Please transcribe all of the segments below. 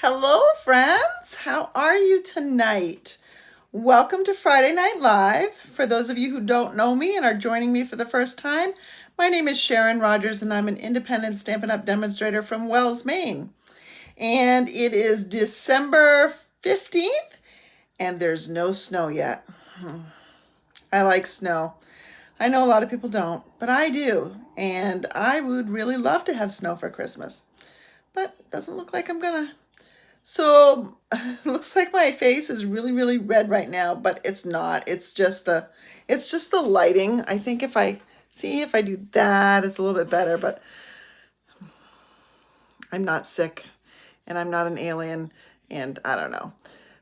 Hello, friends. How are you tonight? Welcome to Friday Night Live. For those of you who don't know me and are joining me for the first time, my name is Sharon Rogers and I'm an independent Stampin' Up! Demonstrator from Wells, Maine. And it is December 15th and there's no snow yet. I like snow. I know a lot of people don't, but I do. And I would really love to have snow for Christmas. But it doesn't look like I'm gonna. So looks like my face is really red right now, but it's not. It's just the lighting. I think if I do that, it's a little bit better, but I'm not sick and I'm not an alien and I don't know.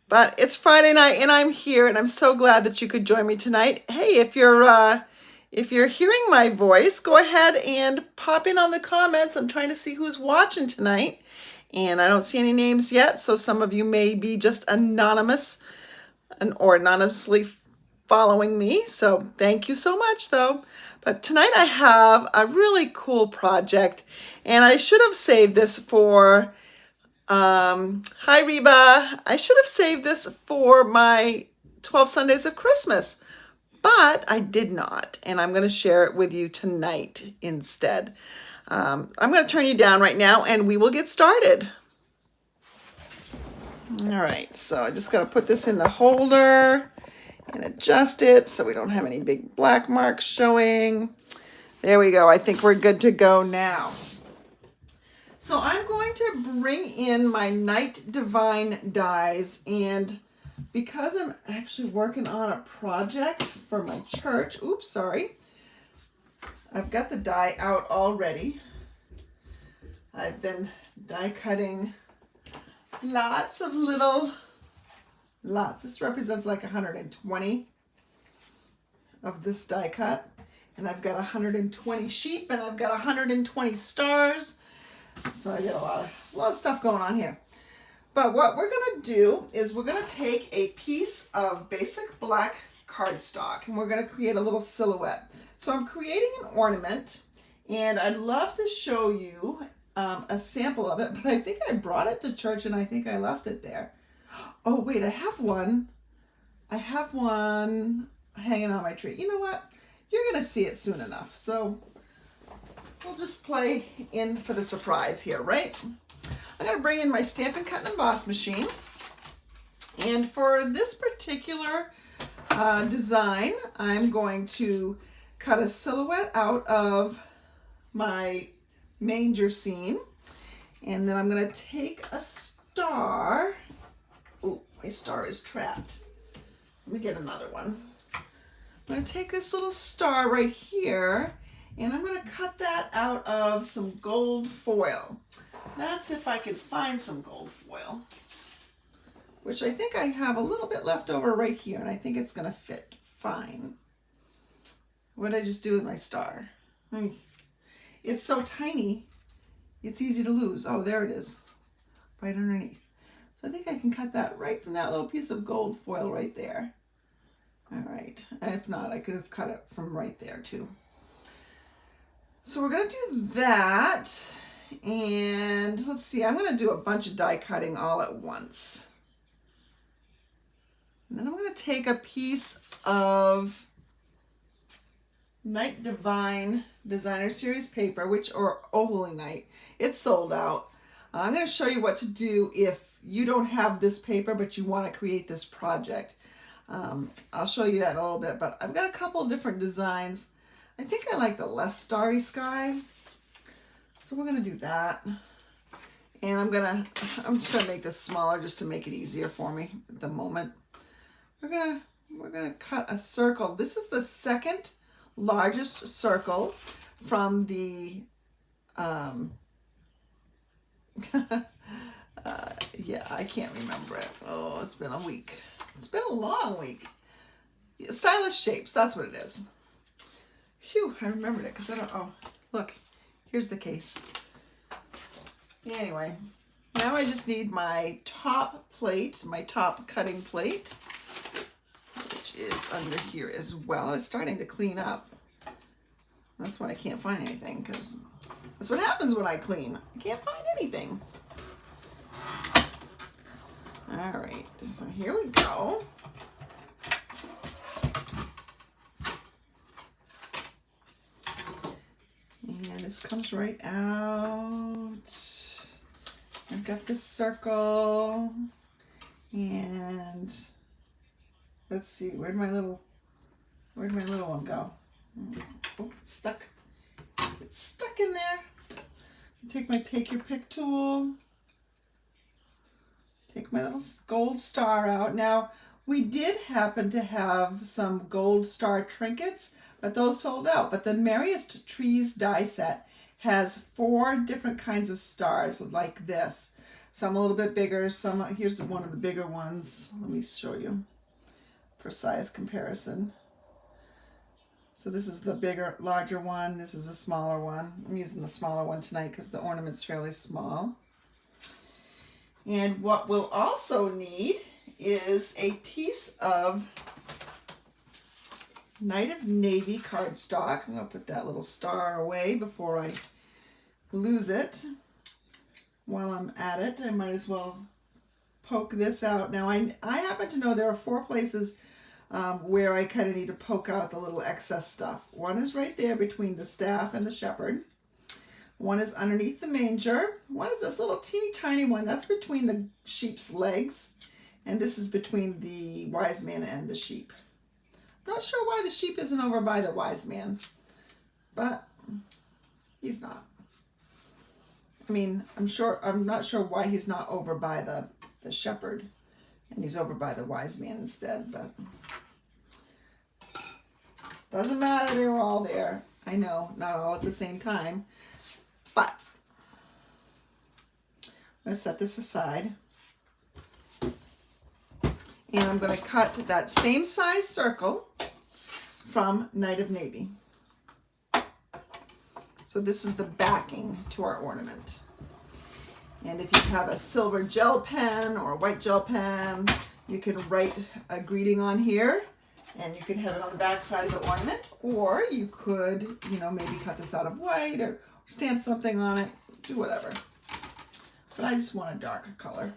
But it's Friday night and I'm here and I'm so glad that you could join me tonight. Hey, if you're hearing my voice, go ahead and pop in on the comments. I'm trying to see who's watching tonight. And I don't see any names yet, so some of you may be just anonymous or anonymously following me. So thank you so much, though. But tonight I have a really cool project, and I should have saved this for, hi Reba, I should have saved this for my 12 Sundays of Christmas, but I did not, and I'm going to share it with you tonight instead. I'm going to turn you down right now and we will get started. All right, so I just got to put this in the holder and adjust it so we don't have any big black marks showing. There we go. I think we're good to go now. So I'm going to bring in my Night Divine dies, and because I'm actually working on a project for my church, oops, sorry. I've got the die out already. I've been die cutting lots. This represents like 120 of this die cut. And I've got 120 sheep and I've got 120 stars. So I got a lot of stuff going on here. But what we're going to do is we're going to take a piece of basic black cardstock and we're going to create a little silhouette. So I'm creating an ornament and I'd love to show you a sample of it, but I think I brought it to church and I think I left it there. Oh wait, I have one hanging on my tree. You know what? You're going to see it soon enough. So we'll just play in for the surprise here, right? I'm going to bring in my Stampin' Cut and Emboss machine. And for this particular design, I'm going to cut a silhouette out of my manger scene. And then I'm going to take a star. Oh, my star is trapped. Let me get another one. I'm going to take this little star right here and I'm going to cut that out of some gold foil. That's if I can find some gold foil, which I think I have a little bit left over right here, and I think it's going to fit fine. What did I just do with my star? It's so tiny, it's easy to lose. Oh, there it is, right underneath. So I think I can cut that right from that little piece of gold foil right there. All right, if not, I could have cut it from right there too. So we're going to do that. And let's see, I'm going to do a bunch of die cutting all at once. And then I'm going to take a piece of Night Divine Designer Series paper, or Holy Night. It's sold out. I'm going to show you what to do if you don't have this paper, but you want to create this project. I'll show you that in a little bit, but I've got a couple of different designs. I think I like the less starry sky. So we're going to do that. And I'm just going to make this smaller just to make it easier for me at the moment. We're going to cut a circle. This is the second largest circle from the yeah, I can't remember it. Oh, it's been a week. It's been a long week. Stylish Shapes, that's what it is. Phew, I remembered it because I don't, oh, look. Here's the case. Anyway, now I just need my top plate, my top cutting plate, which is under here as well. It's starting to clean up. That's why I can't find anything, because that's what happens when I clean. I can't find anything. All right, so here we go. And this comes right out. I've got this circle. And let's see, where'd my little one go? Oh, it's stuck. It's stuck in there. Take my take your pick tool. Take my little gold star out. Now, we did happen to have some gold star trinkets, but those sold out. But the Merriest Trees die set has 4 different kinds of stars like this. Some a little bit bigger, some, here's one of the bigger ones. Let me show you for size comparison. So this is the bigger, larger one. This is a smaller one. I'm using the smaller one tonight because the ornament's fairly small. And what we'll also need is a piece of Night of Navy cardstock. I'm going to put that little star away before I lose it. While I'm at it, I might as well poke this out. Now, I happen to know there are 4 places where I kind of need to poke out the little excess stuff. One is right there between the staff and the shepherd. One is underneath the manger. One is this little teeny tiny one. That's between the sheep's legs. And this is between the wise man and the sheep. Not sure why the sheep isn't over by the wise man, but he's not. I mean, I'm not sure why he's not over by the shepherd and he's over by the wise man instead, but doesn't matter, they were all there. I know, not all at the same time, but I'm going to set this aside and I'm going to cut that same size circle from Night of Navy. So this is the backing to our ornament. And if you have a silver gel pen or a white gel pen, you can write a greeting on here and you can have it on the back side of the ornament, or you could, maybe cut this out of white or stamp something on it, do whatever. But I just want a darker color.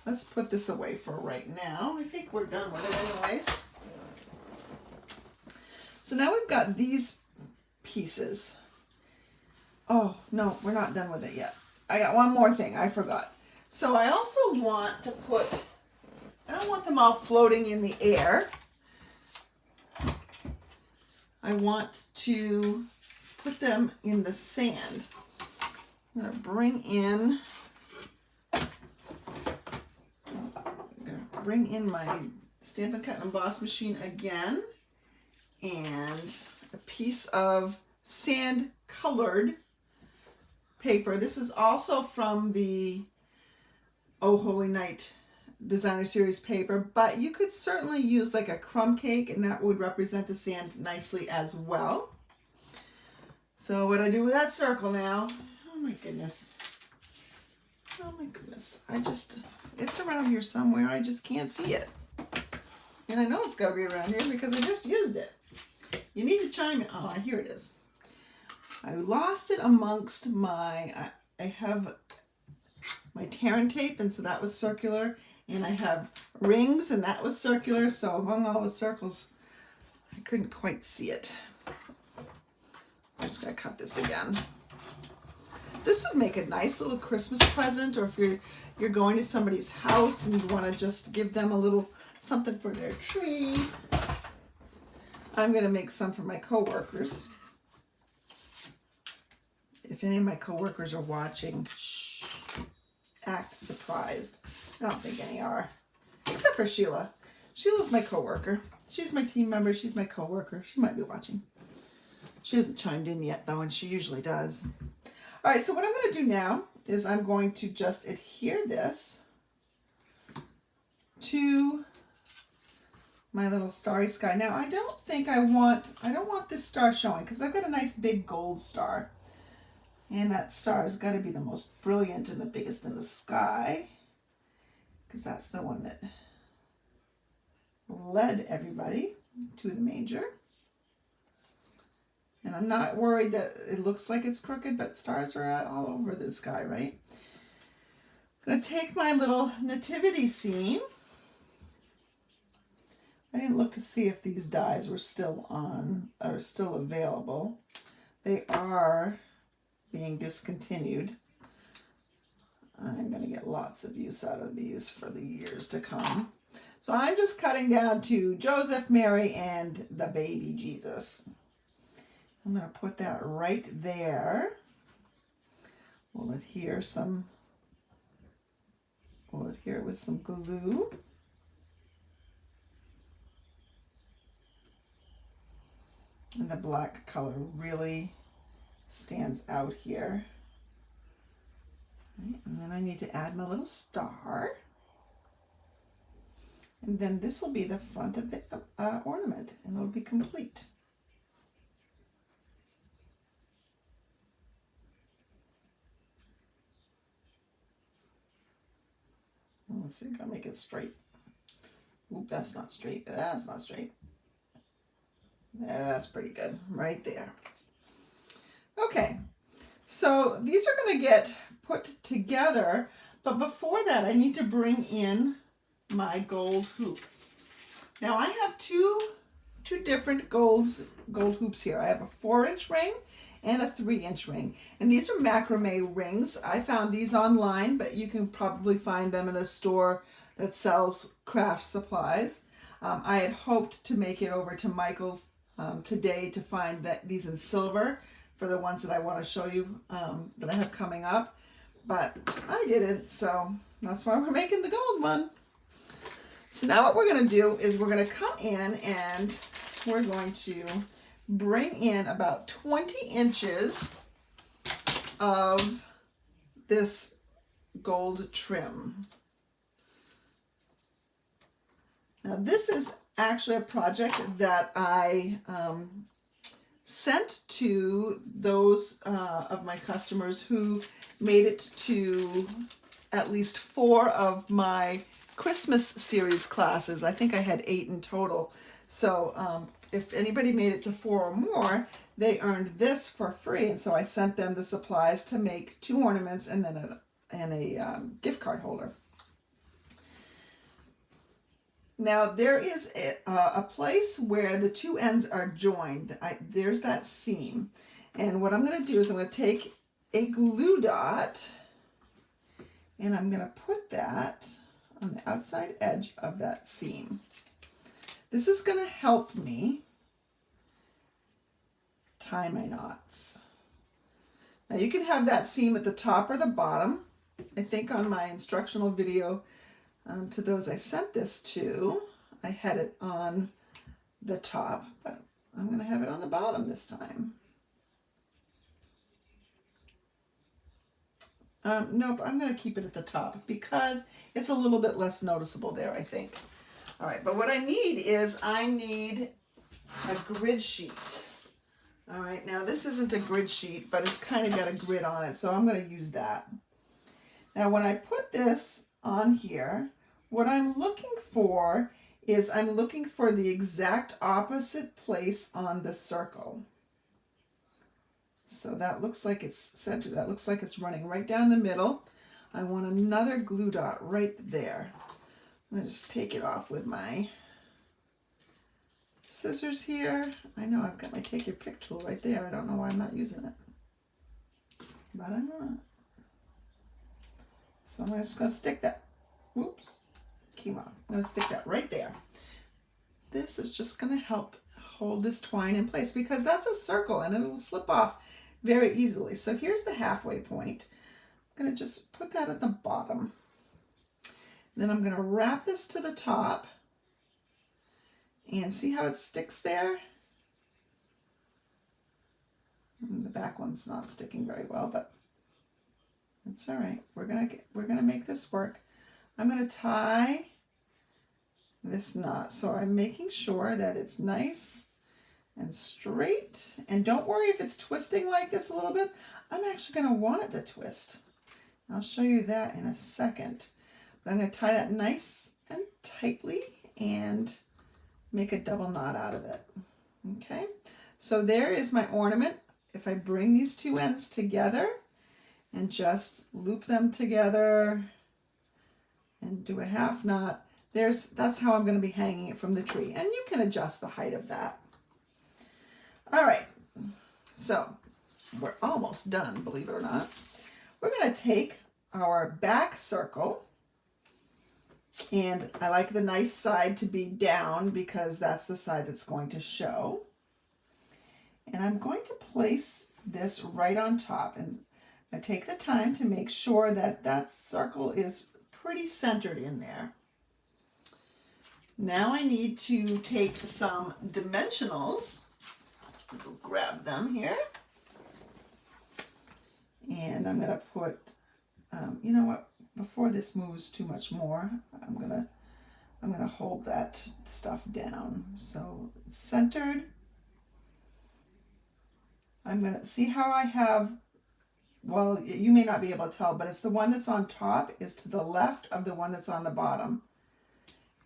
Let's put this away for right now. I think we're done with it anyways. So now we've got these pieces. Oh, no, we're not done with it yet. I got one more thing I forgot. So I also want to put, I don't want them all floating in the air. I want to put them in the sand. I'm going to bring in my Stampin' Cut and Emboss machine again, and a piece of sand colored paper. This is also from the Oh Holy Night Designer Series paper, but you could certainly use like a crumb cake and that would represent the sand nicely as well. So what I do with that circle now, oh my goodness, it's around here somewhere, I just can't see it. And I know it's got to be around here because I just used it. You need to chime in. Oh, here it is. I lost it amongst I have my Terran tape, and so that was circular, and I have rings, and that was circular, so among all the circles, I couldn't quite see it. I'm just going to cut this again. This would make a nice little Christmas present, or if you're going to somebody's house and you want to just give them a little something for their tree. I'm going to make some for my coworkers. If any of my coworkers are watching, shh, act surprised. I don't think any are, except for Sheila. Sheila's my coworker. She's my team member. She's my coworker. She might be watching. She hasn't chimed in yet, though, and she usually does. All right, so what I'm going to do now is I'm going to just adhere this to my little starry sky. Now, I don't want this star showing because I've got a nice big gold star. And that star has got to be the most brilliant and the biggest in the sky, because that's the one that led everybody to the manger. And I'm not worried that it looks like it's crooked, but stars are all over the sky, right? I'm going to take my little nativity scene. I didn't look to see if these dies were still on or still available. They are being discontinued. I'm going to get lots of use out of these for the years to come. So I'm just cutting down to Joseph, Mary, and the baby Jesus. I'm going to put that right there. We'll adhere it with some glue. And the black color really stands out here. Right, and then I need to add my little star. And then this will be the front of the ornament, and it'll be complete. Let's see, I'll make it straight. Oop, that's not straight. That's not straight. Yeah, that's pretty good right there. Okay, so these are going to get put together, but before that I need to bring in my gold hoop. Now I have two different gold hoops here. I have a 4-inch ring and a 3-inch ring, and these are macrame rings. I found these online, but you can probably find them in a store that sells craft supplies. I had hoped to make it over to Michael's today to find these in silver for the ones that I want to show you that I have coming up, but I didn't, so that's why we're making the gold one. So now what we're going to do is we're going to come in and we're going to bring in about 20 inches of this gold trim. Now this is actually a project that I sent to those of my customers who made it to at least 4 of my Christmas series classes. I think I had 8 in total. So if anybody made it to 4 or more, they earned this for free. And so I sent them the supplies to make 2 ornaments and then a gift card holder. Now there is a place where the 2 ends are joined. There's that seam. And what I'm going to do is I'm going to take a glue dot and I'm going to put that on the outside edge of that seam. This is going to help me tie my knots. Now you can have that seam at the top or the bottom. I think on my instructional video to those I sent this to, I had it on the top, but I'm going to have it on the bottom this time. Nope, I'm going to keep it at the top because it's a little bit less noticeable there, I think. All right, but what I need is I need a grid sheet. All right, now this isn't a grid sheet, but it's kind of got a grid on it, so I'm going to use that. Now when I put this on here, what I'm looking for is I'm looking for the exact opposite place on the circle. So that looks like it's centered. That looks like it's running right down the middle. I want another glue dot right there. I'm going to just take it off with my scissors here. I know I've got my take your pick tool right there. I don't know why I'm not using it, but I'm not. So I'm just going to stick that. Whoops. Came off. I'm going to stick that right there. This is just going to help hold this twine in place because that's a circle and it'll slip off very easily. So here's the halfway point. I'm going to just put that at the bottom. Then I'm going to wrap this to the top and see how it sticks there. And the back one's not sticking very well, but that's all right. We're gonna make this work. I'm going to tie this knot. So I'm making sure that it's nice and straight. And don't worry if it's twisting like this a little bit. I'm actually going to want it to twist. I'll show you that in a second. But I'm going to tie that nice and tightly and make a double knot out of it. Okay, so there is my ornament. If I bring these 2 ends together and just loop them together and do a half knot. That's how I'm going to be hanging it from the tree, and you can adjust the height of that. All right, so we're almost done, believe it or not. We're going to take our back circle, and I like the nice side to be down because that's the side that's going to show. And I'm going to place this right on top, and I take the time to make sure that that circle is pretty centered in there. Now I need to take some dimensionals. I'll grab them here. And I'm going to put, you know what, before this moves too much more, I'm gonna hold that stuff down. So it's centered. I'm going to see how I have, well, you may not be able to tell, but it's the one that's on top is to the left of the one that's on the bottom.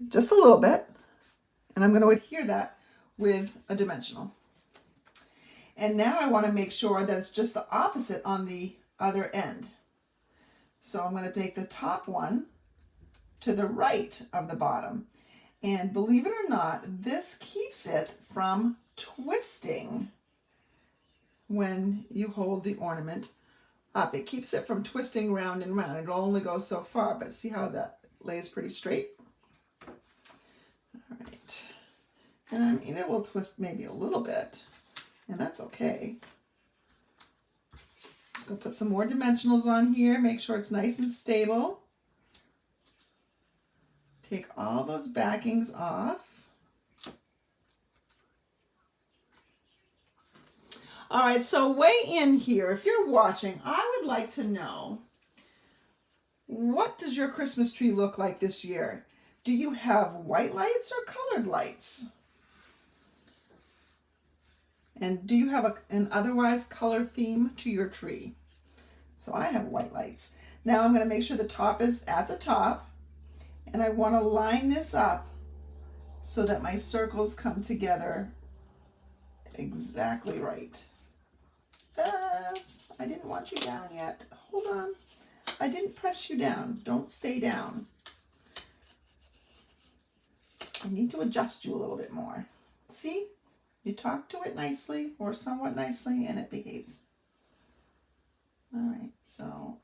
Just a little bit. And I'm going to adhere that with a dimensional. And now I want to make sure that it's just the opposite on the other end. So I'm going to make the top one to the right of the bottom. And believe it or not, this keeps it from twisting when you hold the ornament up. It keeps it from twisting round and round. It'll only go so far, but see how that lays pretty straight? All right. And I mean, it will twist maybe a little bit, and that's okay. Just gonna put some more dimensionals on here, make sure it's nice and stable. Take all those backings off. All right, so weigh in here. If you're watching, I would like to know, what does your Christmas tree look like this year? Do you have white lights or colored lights? And do you have an otherwise color theme to your tree? So I have white lights. Now I'm going to make sure the top is at the top, and I want to line this up so that my circles come together exactly right. I didn't want you down yet. Hold on. I didn't press you down. Don't stay down. I need to adjust you a little bit more. See? You talk to it nicely or somewhat nicely and it behaves. All right, so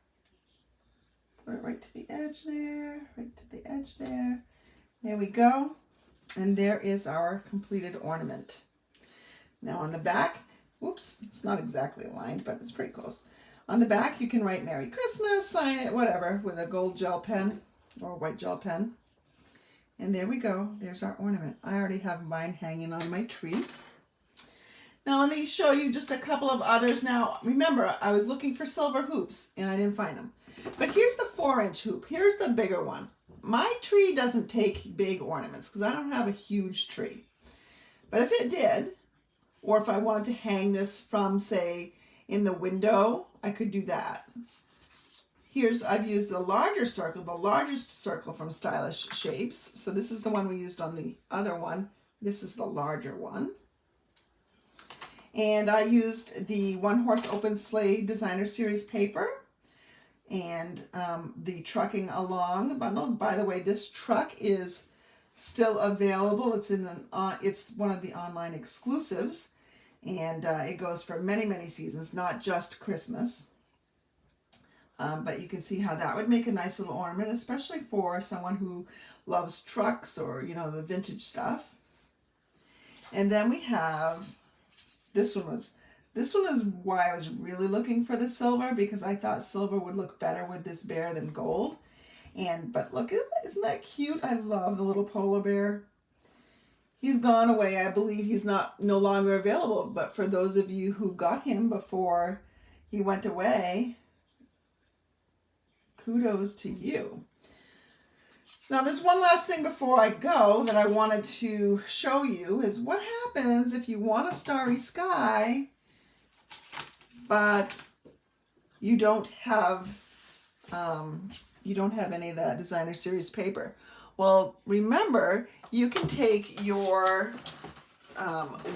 put it right to the edge there, right to the edge there. There we go. And there is our completed ornament. Now on the back, whoops, it's not exactly aligned, but it's pretty close. On the back, you can write Merry Christmas, sign it, whatever, with a gold gel pen or a white gel pen. And there we go. There's our ornament. I already have mine hanging on my tree. Now let me show you just a couple of others. Now, remember, I was looking for silver hoops and I didn't find them. But here's the 4-inch hoop. Here's the bigger one. My tree doesn't take big ornaments because I don't have a huge tree. But if it did, or if I wanted to hang this from, say, in the window, I could do that. I've used the larger circle, the largest circle from Stylish Shapes. So this is the one we used on the other one. This is the larger one. And I used the One Horse Open Sleigh Designer Series paper and the Trucking Along bundle. By the way, this truck is still available. It's it's one of the online exclusives, and it goes for many, many seasons, not just Christmas. But you can see how that would make a nice little ornament, especially for someone who loves trucks or, you know, the vintage stuff. And then we have, this one is why I was really looking for the silver, because I thought silver would look better with this bear than gold. But look, isn't that cute? I love the little polar bear. He's gone away. I believe he's no longer available. But for those of you who got him before he went away, kudos to you. Now, there's one last thing before I go that I wanted to show you is what happens if you want a starry sky, but you don't have any of that Designer Series paper. Well, remember, you can take your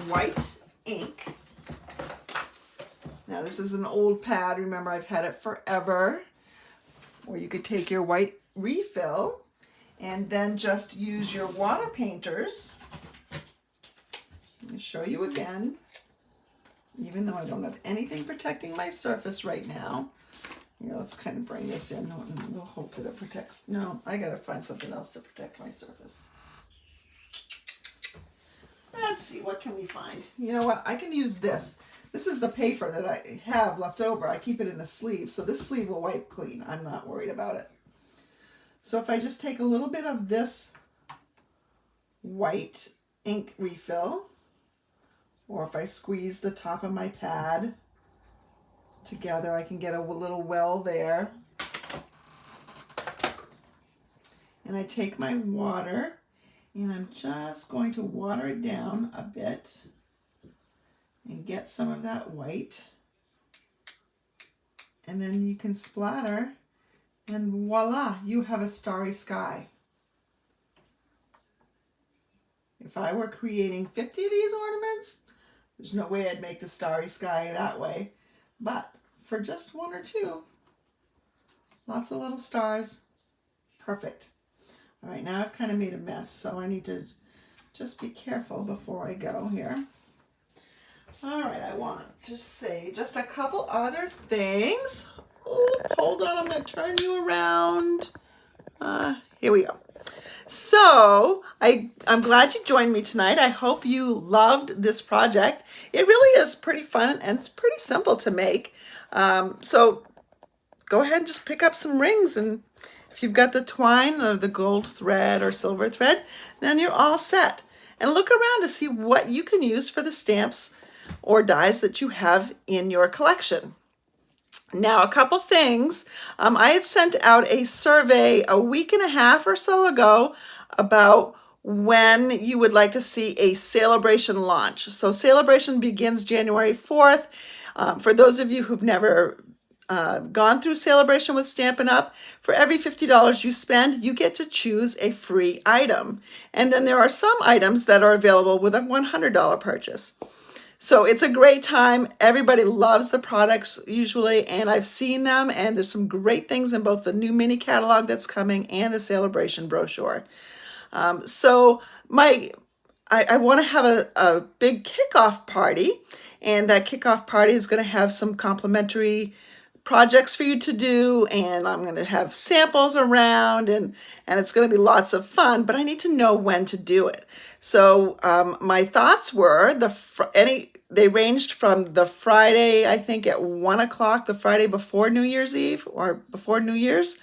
white ink. Now, this is an old pad. Remember, I've had it forever. Or you could take your white refill And then just use your water painters. Let me show you again. Even though I don't have anything protecting my surface right now. Here, let's kind of bring this in and we'll hope that it protects. No, I gotta find something else to protect my surface. Let's see, what can we find? You know what, I can use this. This is the paper that I have left over. I keep it in a sleeve, so this sleeve will wipe clean. I'm not worried about it. So if I just take a little bit of this white ink refill, or if I squeeze the top of my pad together, I can get a little well there. And I take my water and I'm just going to water it down a bit and get some of that white. And then you can splatter and voila, you have a starry sky. If I were creating 50 of these ornaments, there's no way I'd make the starry sky that way. But for just one or two, lots of little stars, perfect. All right, now I've kind of made a mess, so I need to just be careful before I go here. All right, I want to say just a couple other things. Ooh, hold on, I'm going to turn you around. Here we go. So I'm glad you joined me tonight. I hope you loved this project. It really is pretty fun and it's pretty simple to make. So go ahead and just pick up some rings, and if you've got the twine or the gold thread or silver thread, then you're all set. And look around to see what you can use for the stamps or dies that you have in your collection. Now, a couple things. I had sent out a survey a week and a half or so ago about when you would like to see a Celebration launch. So Celebration begins January 4th. For those of you who've never gone through Celebration with Stampin' Up!, for every $50 you spend, you get to choose a free item. And then there are some items that are available with a $100 purchase. So it's a great time. Everybody loves the products usually, and I've seen them, and there's some great things in both the new mini catalog that's coming and the Celebration brochure. So I want to have a big kickoff party, and that kickoff party is going to have some complimentary projects for you to do, and I'm going to have samples around, and it's going to be lots of fun, but I need to know when to do it. So my thoughts were they ranged from the Friday, I think at 1 o'clock, the Friday before New Year's Eve or before New Year's,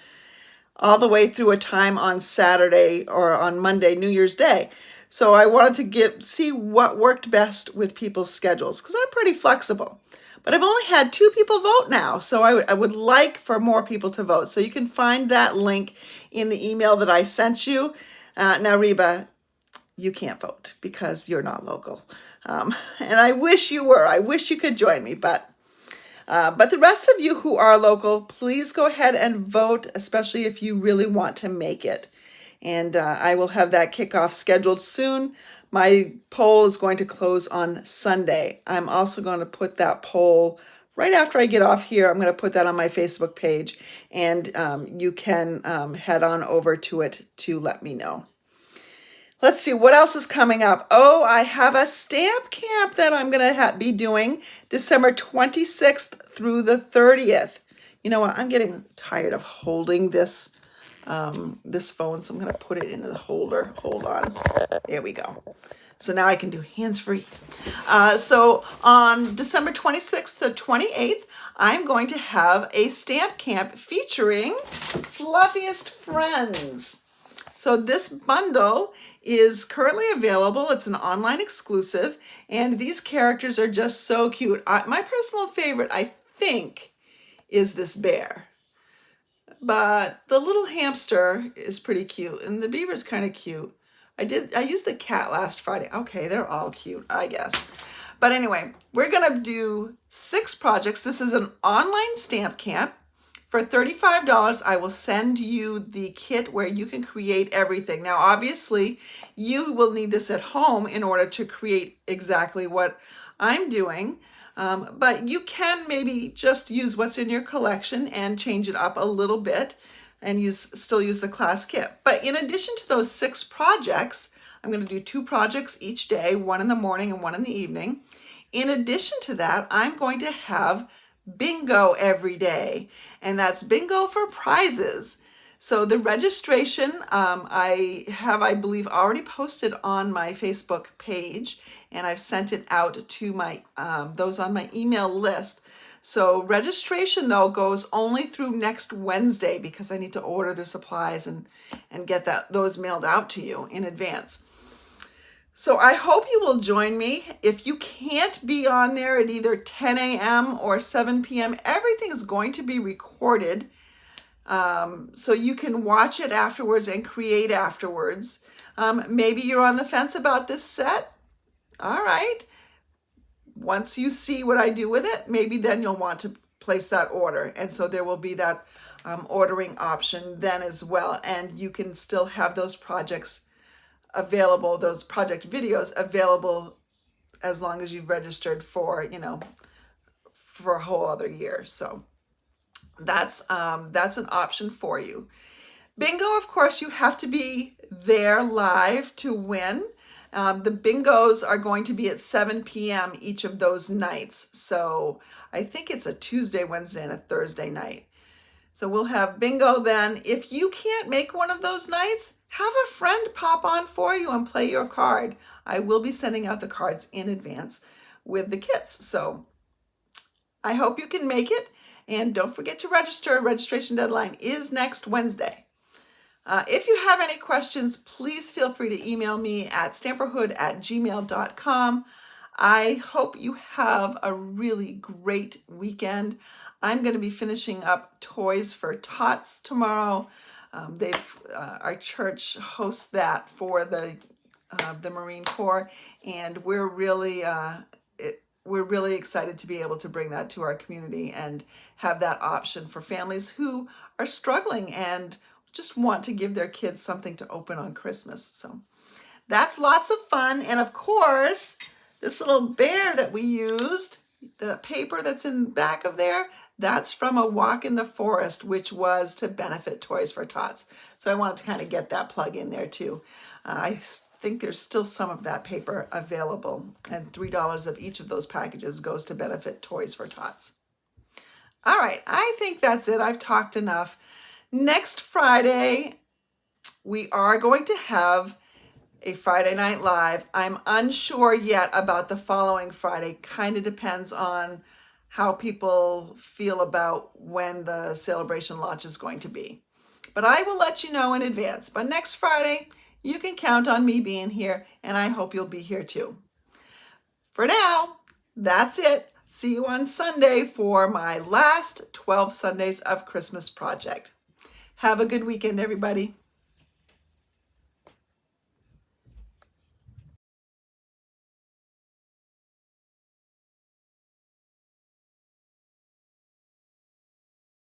all the way through a time on Saturday or on Monday, New Year's Day. So I wanted to see what worked best with people's schedules, because I'm pretty flexible. But I've only had 2 people vote now, so I would like for more people to vote. So you can find that link in the email that I sent you. Now, Reba, you can't vote because you're not local. And I wish you were. I wish you could join me. But the rest of you who are local, please go ahead and vote, especially if you really want to make it. And I will have that kickoff scheduled soon. My poll is going to close on Sunday. I'm also going to put that poll right after I get off here. I'm going to put that on my Facebook page, and you can head on over to it to let me know. Let's see, what else is coming up? Oh, I have a stamp camp that I'm going to be doing December 26th through the 30th. You know what? I'm getting tired of holding this this phone, so I'm going to put it into the holder. Hold on. There we go. So now I can do hands-free. So on December 26th to 28th, I'm going to have a stamp camp featuring Fluffiest Friends. So this bundle is currently available. It's an online exclusive, and these characters are just so cute. My personal favorite, I think, is this bear. But the little hamster is pretty cute, and the beaver's kind of cute. I used the cat last Friday. Okay, they're all cute, I guess. But anyway, we're gonna do 6 projects. This is an online stamp camp. For $35, I will send you the kit where you can create everything. Now, obviously, you will need this at home in order to create exactly what I'm doing. But you can maybe just use what's in your collection and change it up a little bit. and still use the class kit. But in addition to those 6 projects, I'm going to do 2 projects each day, one in the morning and one in the evening. In addition to that, I'm going to have bingo every day, and that's bingo for prizes. So the registration, I believe, already posted on my Facebook page, and I've sent it out to my those on my email list. So registration, though, goes only through next Wednesday because I need to order the supplies and get those mailed out to you in advance. So I hope you will join me. If you can't be on there at either 10 a.m. or 7 p.m., everything is going to be recorded. So you can watch it afterwards and create afterwards. Maybe you're on the fence about this set. All right. Once you see what I do with it, maybe then you'll want to place that order. And so there will be that ordering option then as well. And you can still have those projects available, those project videos available as long as you've registered for, for a whole other year. So that's an option for you. Bingo, of course, you have to be there live to win. The bingos are going to be at 7 p.m. each of those nights. So I think it's a Tuesday, Wednesday, and a Thursday night. So we'll have bingo then. If you can't make one of those nights, have a friend pop on for you and play your card. I will be sending out the cards in advance with the kits. So I hope you can make it. And don't forget to register. Registration deadline is next Wednesday. If you have any questions, please feel free to email me at stamperhood@gmail.com. I hope you have a really great weekend. I'm going to be finishing up Toys for Tots tomorrow. Our church hosts that for the Marine Corps, and we're really excited to be able to bring that to our community and have that option for families who are struggling and just want to give their kids something to open on Christmas. So that's lots of fun. And of course, this little bear that we used, the paper that's in the back of there, that's from a walk in the forest, which was to benefit Toys for Tots. So I wanted to kind of get that plug in there too. I think there's still some of that paper available, and $3 of each of those packages goes to benefit Toys for Tots. All right, I think that's it. I've talked enough. Next Friday, we are going to have a Friday Night Live. I'm unsure yet about the following Friday. Kind of depends on how people feel about when the celebration launch is going to be. But I will let you know in advance. But next Friday, you can count on me being here, and I hope you'll be here too. For now, that's it. See you on Sunday for my last 12 Sundays of Christmas project. Have a good weekend, everybody.